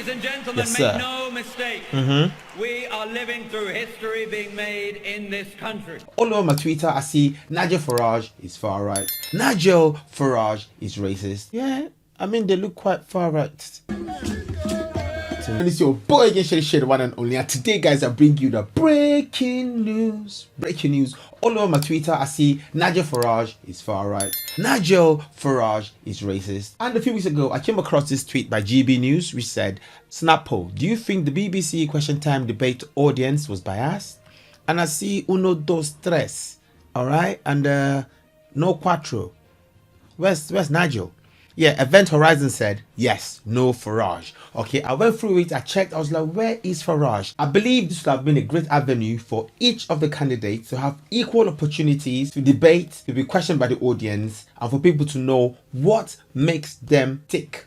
Ladies and gentlemen, Yes, sir. make no mistake. We are living through history being made in this country. All over my Twitter, I see Nigel Farage is far right. Nigel Farage is racist. Yeah, I mean, they look quite far right. And it's your boy again, Shady, the one and only. And today, guys, I bring you the breaking news. Breaking news. All over my Twitter, I see Nigel Farage is far right. Nigel Farage is racist. And a few weeks ago, I came across this tweet by GB News, which said, Snap poll, do you think the BBC Question Time debate audience was biased? And I see uno, dos, tres. Alright? And no cuatro. Where's Nigel? Yeah, Event Horizon said, yes, no Farage. Okay, I went through it, I checked, I was like, where is Farage? I believe this would have been a great avenue for each of the candidates to have equal opportunities to debate, to be questioned by the audience, and for people to know what makes them tick.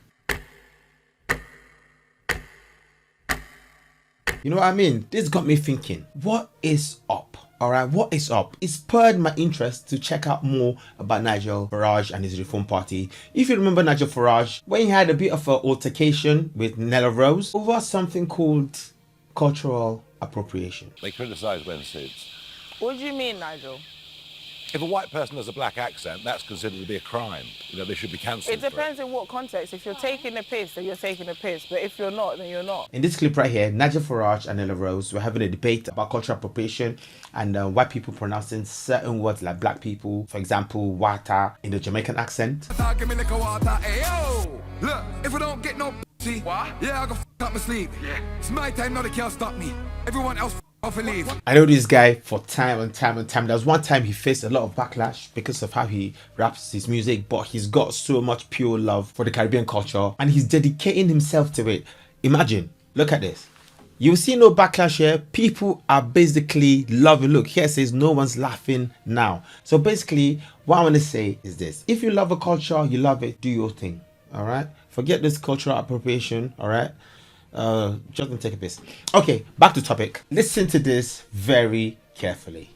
You know what I mean? This got me thinking, what is up? Alright, what is up? It spurred my interest to check out more about Nigel Farage and his Reform Party. If you remember Nigel Farage, when he had a bit of an altercation with Nella Rose over something called cultural appropriation. They criticise when suits. What do you mean, Nigel? If a white person has a black accent, that's considered to be a crime. You know, they should be cancelled. It depends in what context. If you're taking a piss, then you're taking a piss. But if you're not, then you're not. In this clip right here, Nigel Farage and Nella Rose were having a debate about cultural appropriation and white people pronouncing certain words like black people. For example, water in the Jamaican accent. Give me liquor water, ayo. Look, if we don't get no pussy, yeah, I go up my sleep. Yeah. It's my time, now they can't stop me. Everyone else off and leave. I know this guy for time and time and time. There was one time he faced a lot of backlash because of how he raps his music, but he's got so much pure love for the Caribbean culture and he's dedicating himself to it. Imagine, look at this. You'll see no backlash here. People are basically loving. Look, here it says no one's laughing now. So basically, what I want to say is this. If you love a culture, you love it, do your thing. All right? Forget this cultural appropriation. All right? Just gonna take a piss. Okay, back to topic. Listen to this very carefully.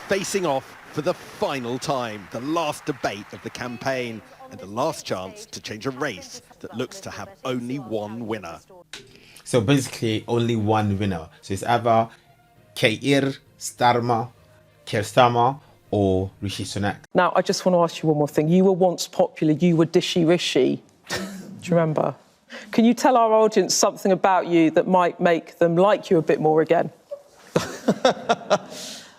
Facing off for the final time, the last debate of the campaign and the last chance to change a race that looks to have only one winner. So basically, only one winner. So it's either Keir Starmer, or Rishi Sunak. Now, I just want to ask you one more thing. You were once popular. You were dishy Rishi. Do you remember? Can you tell our audience something about you that might make them like you a bit more again?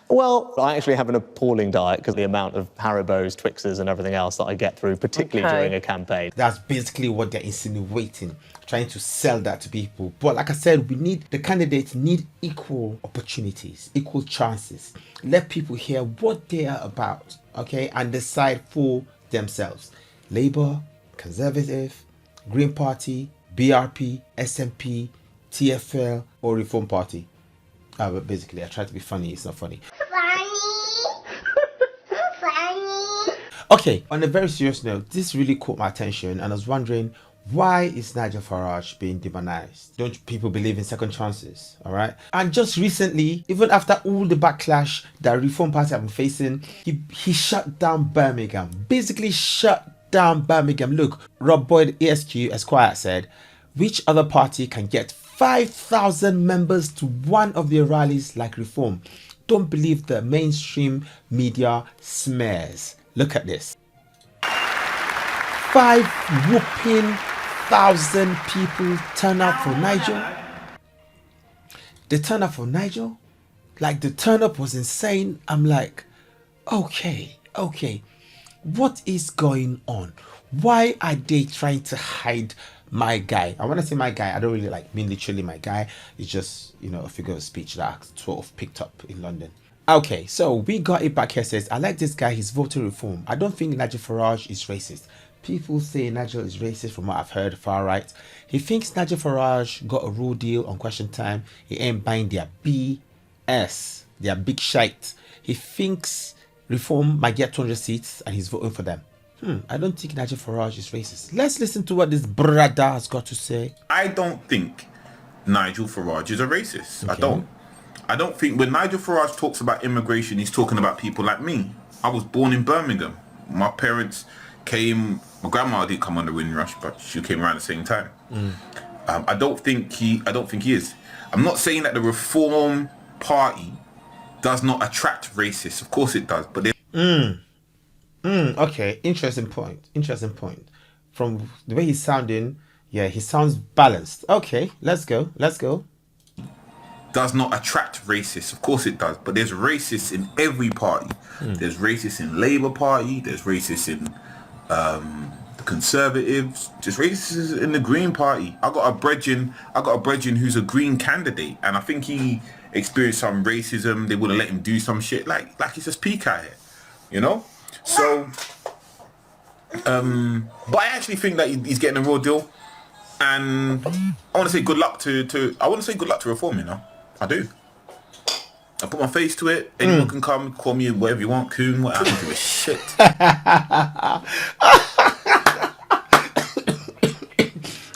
Well, I actually have an appalling diet because of the amount of Haribos, Twixes and everything else that I get through, particularly during a campaign. That's basically what they're insinuating, trying to sell that to people. But like I said, the candidates need equal opportunities, equal chances. Let people hear what they are about, okay, and decide for themselves. Labour, Conservative, Green Party, BRP, SNP, TFL, or Reform Party. But basically, I try to be funny. It's not funny. Funny. Okay, on a very serious note, this really caught my attention, and I was wondering, why is Nigel Farage being demonized? Don't people believe in second chances? All right. And just recently, even after all the backlash that Reform Party have been facing, he shut down Birmingham. Basically, shut down Birmingham. Look, Rob Boyd, ESQ Esquire said, which other party can get 5,000 members to one of their rallies like Reform? Don't believe the mainstream media smears. Look at this. 5,000 people turn out for Nigel. They turn up for Nigel. Like, the turn up was insane. I'm like, okay. What is going on? Why are they trying to hide my guy? I want to say my guy. I don't really mean literally my guy. It's just, a figure of speech that I sort of picked up in London. Okay, so we got it back here. Says, I like this guy. He's voting reform. I don't think Nigel Farage is racist. People say Nigel is racist from what I've heard, far right. He thinks Nigel Farage got a raw deal on Question Time. He ain't buying their BS, their big shite. He thinks Reform might get 200 seats and he's voting for them. I don't think Nigel Farage is racist. Let's listen to what this brother has got to say. I don't think Nigel Farage is a racist. Okay. I don't think when Nigel Farage talks about immigration, he's talking about people like me. I was born in Birmingham. My parents came. My grandma didn't come on the Windrush, but she came around the same time. I don't think he is. I'm not saying that the Reform Party does not attract racists. Of course it does, but Okay, interesting point. Interesting point. From the way he's sounding, yeah, he sounds balanced. Okay, let's go. Let's go. Does not attract racists. Of course it does, but there's racists in every party. There's racists in Labour Party. There's racists in the Conservatives. There's racists in the Green Party. I got a brethren who's a Green candidate, and I think he experienced some racism. They wouldn't let him do some shit. Like he's just peak out here, you know. So, but I actually think that he's getting a raw deal, and I want to say good luck to Reform. You know, I do. I put my face to it. Anyone can come, call me whatever you want, coon. What, I don't give a shit.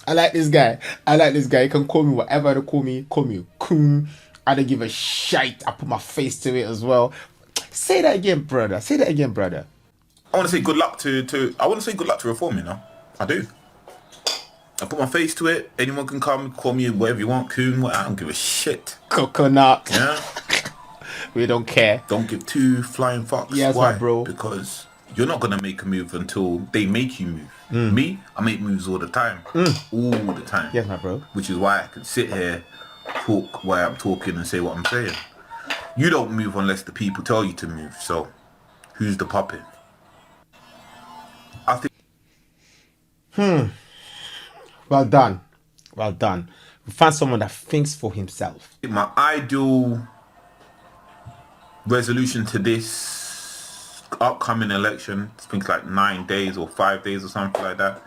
I like this guy. You can call me whatever they call me. Call me coon. I don't give a shite. I put my face to it as well. Say that again, brother. I want to say good luck to Reform. You know, I do. I put my face to it. Anyone can come, call me whatever you want, coon. What, I don't give a shit. Coconut. Yeah. We don't care. Don't give two flying fucks. Yes, why? my bro. Because you're not gonna make a move until they make you move. Me, I make moves all the time. All the time. Yes, my bro. Which is why I can sit here, talk while I'm talking and say what I'm saying. You don't move unless the people tell you to move. So, who's the puppet? I think. Well done. We found someone that thinks for himself. My ideal resolution to this upcoming election, I think like 9 days or 5 days or something like that,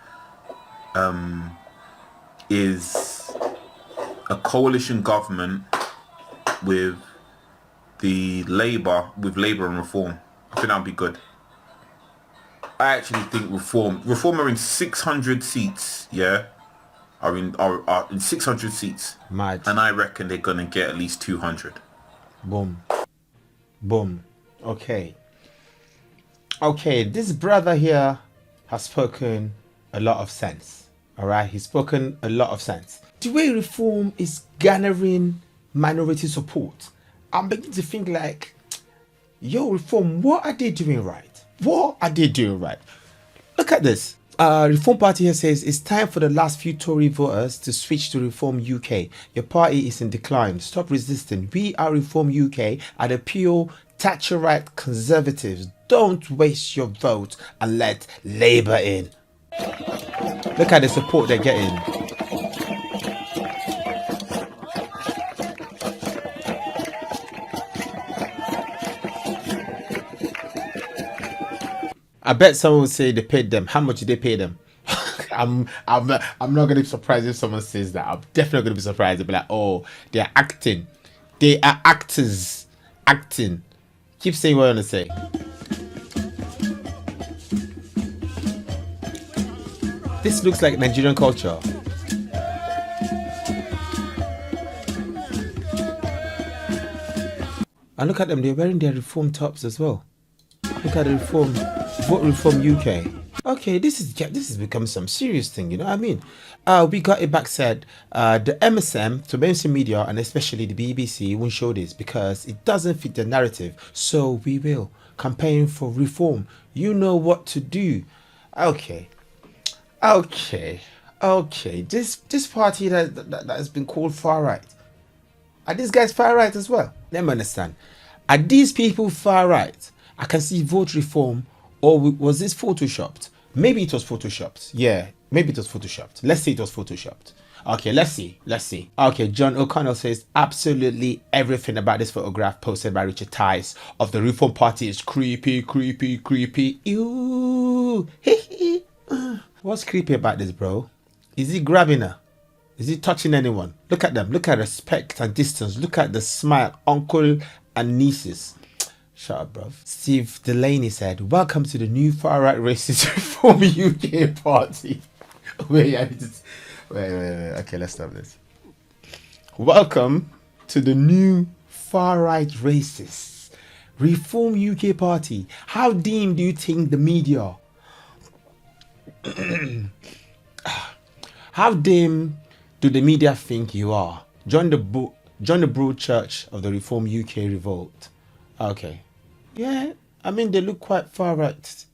is a coalition government with Labour and Reform. I think that'd be good. I actually think Reform are in 600 seats, yeah? Are in 600 seats. Mad. And I reckon they're gonna get at least 200. Boom. Okay, this brother here has spoken a lot of sense. Alright, he's spoken a lot of sense. The way Reform is garnering minority support, I'm beginning to think like, yo, Reform, what are they doing right? Look at this. Reform Party here says it's time for the last few Tory voters to switch to Reform UK. Your party is in decline. Stop resisting. We are Reform UK are the pure Thatcherite conservatives. Don't waste your vote and let Labour in. Look at the support they're getting. I bet someone would say they paid them. How much did they pay them? I'm not gonna be surprised if someone says that. I'm definitely gonna be surprised. They'll be like, oh, they are acting. They are actors acting. Keep saying what you want to say. This looks like Nigerian culture. And look at them, they're wearing their Reform tops as well. Look at the Reform, vote Reform UK. Okay, this is becoming some serious thing, you know what I mean? We got it back said, the MSM, to mainstream media and especially the BBC won't show this because it doesn't fit the narrative. So we will campaign for reform. You know what to do. Okay. This party that has been called far right. Are these guys far right as well? Let me understand. Are these people far right? I can see vote reform, or was this photoshopped? Maybe it was photoshopped. Yeah, maybe it was photoshopped. Let's say it was photoshopped. Okay, let's see. Okay, John O'Connell says absolutely everything about this photograph posted by Richard Tice of the Reform Party is creepy. Ew. What's creepy about this, bro? Is he grabbing her? Is he touching anyone? Look at them. Look at respect and distance. Look at the smile. Uncle and nieces. Shut up, bruv. Steve Delaney said, welcome to the new far-right racist Reform UK party. Wait. Okay, let's stop this. Welcome to the new far-right racist Reform UK party. How deem do you think the media How dim do the media think you are? Join the broad church of the Reform UK revolt. Okay. Yeah, I mean, they look quite far right.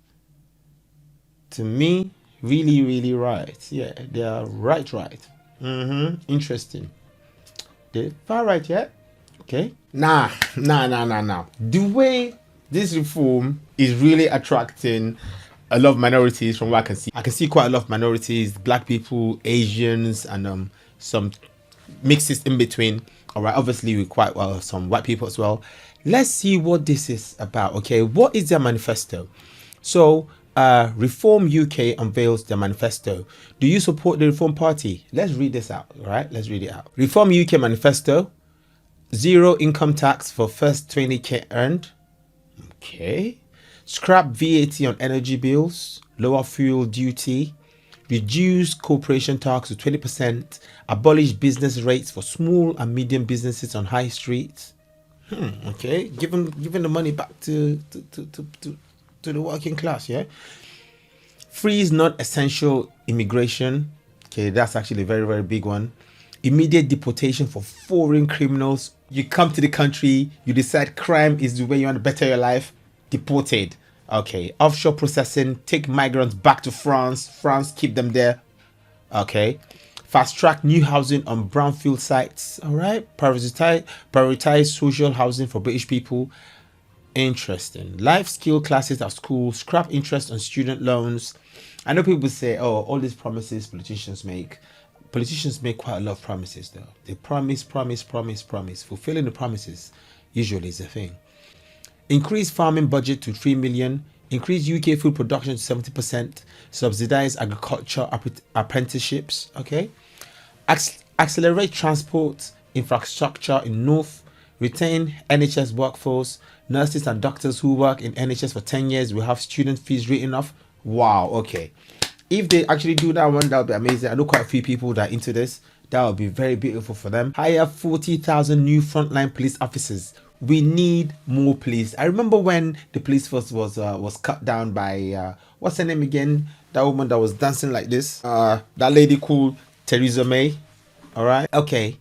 To me, really, really right. Yeah, they are right. Interesting. They far right, yeah? Okay. Nah. The way this reform is really attracting a lot of minorities from what I can see quite a lot of minorities, black people, Asians, and some mixes in between. All right, obviously we quite well some white people as well. Let's see what this is about. Okay, what is their manifesto? So Reform UK unveils their manifesto. Do you support the Reform Party? Let's read this out. All right, let's read it out. Reform UK manifesto: 0 income tax for first 20k earned. Okay. Scrap VAT on energy bills, lower fuel duty, reduce corporation tax to 20%, abolish business rates for small and medium businesses on high streets. Okay, giving the money back to the working class, yeah. Freeze non-essential immigration. Okay, that's actually a very, very big one. Immediate deportation for foreign criminals. You come to the country, you decide crime is the way you want to better your life, deported. Okay, offshore processing, take migrants back to France, keep them there. Okay, fast track new housing on brownfield sites. All right, prioritize social housing for British people. Interesting. Life skill classes at school, scrap interest on student loans. I know people say, oh, all these promises politicians make quite a lot of promises though. They promise. Fulfilling the promises usually is a thing. Increase farming budget to 3 million. Increase UK food production to 70%. Subsidize agriculture apprenticeships. Okay. Accelerate transport infrastructure in North. Retain NHS workforce. Nurses and doctors who work in NHS for 10 years will have student fees written off. Wow. Okay. If they actually do that one, that would be amazing. I know quite a few people that are into this. That would be very beautiful for them. Hire 40,000 new frontline police officers. We need more police. I remember when the police force was cut down by what's her name again? That woman that was dancing like this. That lady called Theresa May. All right. Okay.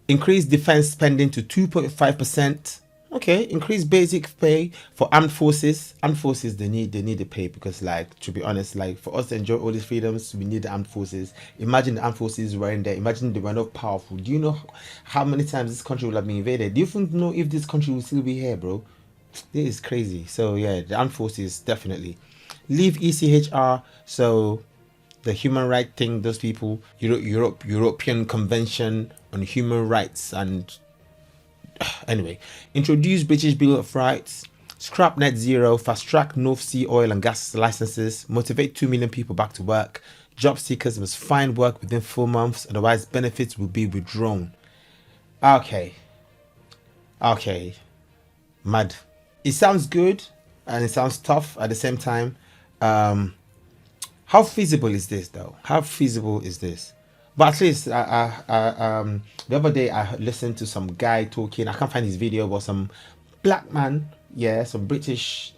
Increase defense spending to 2.5%. Okay, increase basic pay for armed forces. Armed forces, they need the pay because, like, to be honest, like, for us to enjoy all these freedoms, we need the armed forces. Imagine the armed forces were in there. Imagine they were not powerful. Do you know how many times this country will have been invaded? Do you even know if this country will still be here, bro? This is crazy. So yeah, the armed forces definitely. Leave ECHR. So the human rights thing, those people, European Convention on Human Rights and. Anyway, introduce British Bill of Rights, scrap net zero, fast track North Sea oil and gas licenses, motivate 2 million people back to work. Job seekers must find work within 4 months, otherwise benefits will be withdrawn. Okay, mad. It sounds good and it sounds tough at the same time. How feasible is this though? How feasible is this? But at least the other day I listened to some guy talking. I can't find his video, but some black man, yeah, some British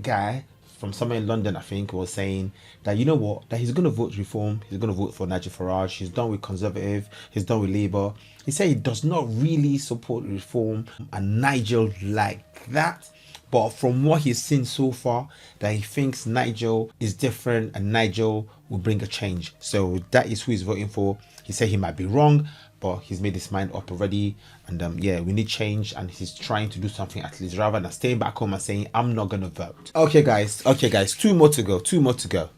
guy from somewhere in London, I think, was saying that, you know what, that he's going to vote reform. He's going to vote for Nigel Farage. He's done with Conservative. He's done with Labour. He said he does not really support reform and Nigel like that. But from what he's seen so far, that he thinks Nigel is different and Nigel will bring a change. So that is who he's voting for. He said he might be wrong, but he's made his mind up already. And yeah, we need change. And he's trying to do something at least, rather than staying back home and saying, I'm not going to vote. Okay, guys. 2 more to go.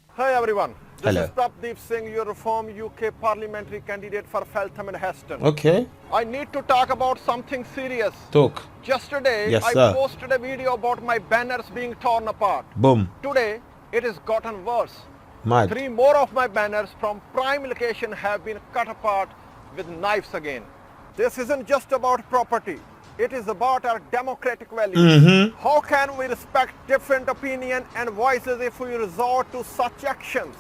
Hi, everyone. This Hello. is Tapdeep Singh, your Reform UK parliamentary candidate for Feltham and Heston. Okay. I need to talk about something serious. Talk. Yesterday, Yes, I sir. posted a video about my banners being torn apart. Boom. Today, it has gotten worse. Mad. 3 more of my banners from prime location have been cut apart with knives again. This isn't just about property. It is about our democratic values. How can we respect different opinion and voices if we resort to such actions?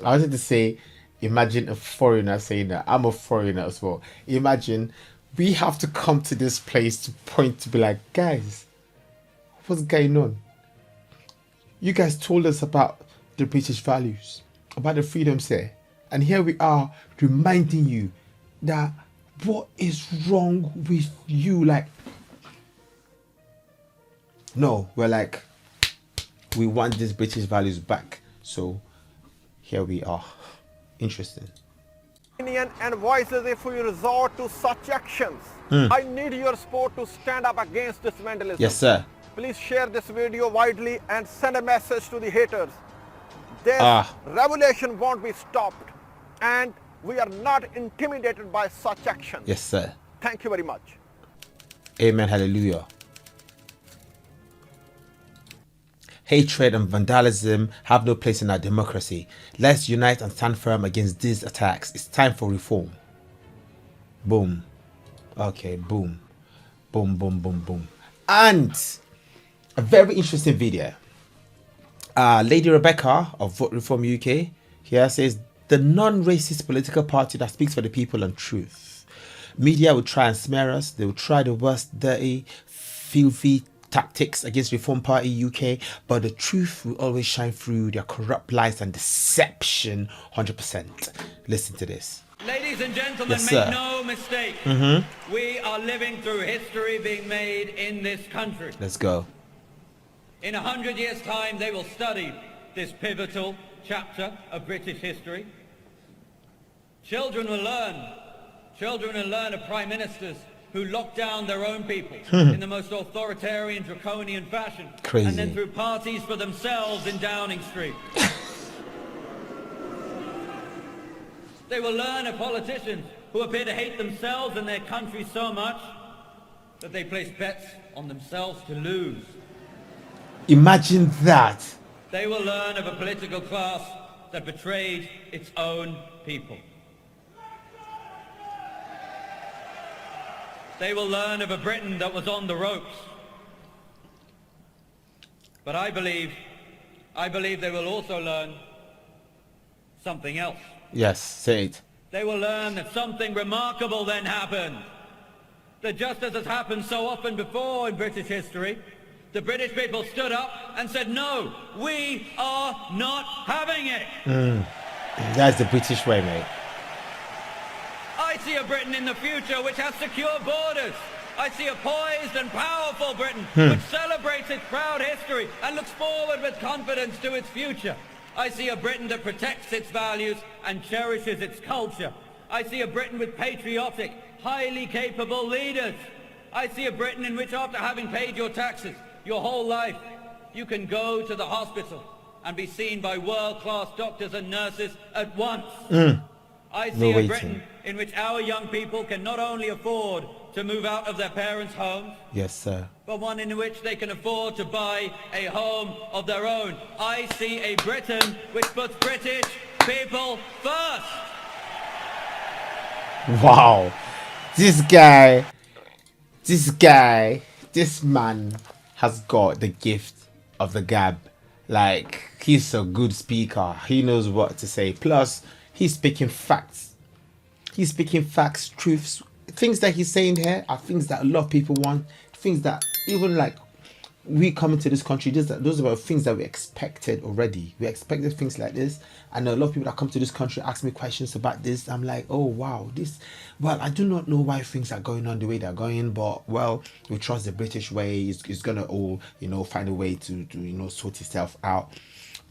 I wanted to say, imagine a foreigner saying that. I'm a foreigner as well. Imagine we have to come to this place to point to be like, guys, what's going on? You guys told us about the British values, about the freedoms here. And here we are reminding you that what is wrong with you? Like, no, we're like, we want these British values back. So here we are. Interesting. And voices if we resort to such actions. I need your support to stand up against this vandalism. Yes, sir. Please share this video widely and send a message to the haters. This revolution won't be stopped, and we are not intimidated by such actions. Yes, sir. Thank you very much. Amen. Hallelujah. Hatred and vandalism have no place in our democracy. Let's unite and stand firm against these attacks. It's time for reform. Boom. Okay, boom. Boom, boom, boom, boom. And a very interesting video. Lady Rebecca of Vote Reform UK here says, the non-racist political party that speaks for the people and truth. Media will try and smear us. They will try the worst, dirty, filthy tactics against Reform Party UK, but the truth will always shine through their corrupt lies and deception 100%. Listen to this. Ladies and gentlemen, Yes, make sir. no mistake. We are living through history being made in this country. Let's go. In 100 years' time, they will study this pivotal chapter of British history. Children will learn of prime ministers who locked down their own people in the most authoritarian, draconian fashion. Crazy. And then threw parties for themselves in Downing Street. They will learn of politicians who appear to hate themselves and their country so much that they place bets on themselves to lose. Imagine that. They will learn of a political class that betrayed its own people. They will learn of a Britain that was on the ropes. But I believe they will also learn something else. Yes, say it. They will learn that something remarkable then happened. That just as has happened so often before in British history, the British people stood up and said, no, we are not having it. That's the British way, mate. I see a Britain in the future which has secure borders. I see a poised and powerful Britain which celebrates its proud history and looks forward with confidence to its future. I see a Britain that protects its values and cherishes its culture. I see a Britain with patriotic, highly capable leaders. I see a Britain in which after having paid your taxes your whole life, you can go to the hospital and be seen by world-class doctors and nurses at once. I see a Britain in which our young people can not only afford to move out of their parents' homes, Yes, sir. but one in which they can afford to buy a home of their own. I see a Britain which puts British people first. Wow. This man has got the gift of the gab. Like, he's a good speaker. He knows what to say. Plus, he's speaking facts. He's speaking facts, truths. Things that he's saying here are things that a lot of people want. Things that even like we coming to this country, those are things that we expected already. We expected things like this. And a lot of people that come to this country ask me questions about this. I'm like, oh, wow, well, I do not know why things are going on the way they're going, but, well, we trust the British way. It's going to all, find a way to sort itself out.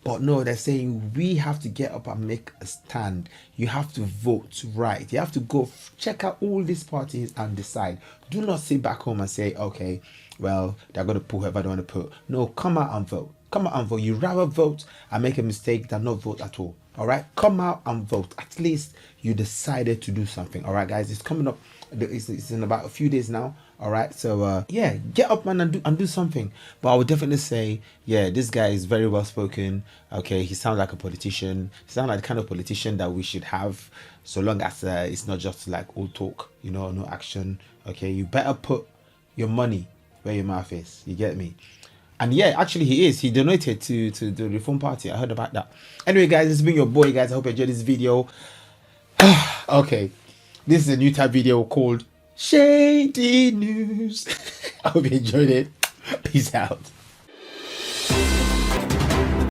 But no, they're saying we have to get up and make a stand. You have to vote right. You have to go check out all these parties and decide. Do not sit back home and say, okay, well, they're going to put whoever they want to put. No, come out and vote. Come out and vote. You rather vote and make a mistake than not vote at all. All right, come out and vote. At least you decided to do something. All right, guys, it's coming up. It's in about a few days now. All right, so yeah, get up, man, and do something. But I would definitely say, yeah, this guy is very well spoken. Okay, he sounds like a politician. He sounds like the kind of politician that we should have, so long as it's not just like old talk, no action. Okay, you better put your money where your mouth is. You get me? And yeah, actually he donated to the Reform Party. I heard about that. Anyway, guys, this has been your boy, guys. I hope you enjoyed this video. Okay, this is a new type video called Shady News. I hope you enjoyed it. Peace out.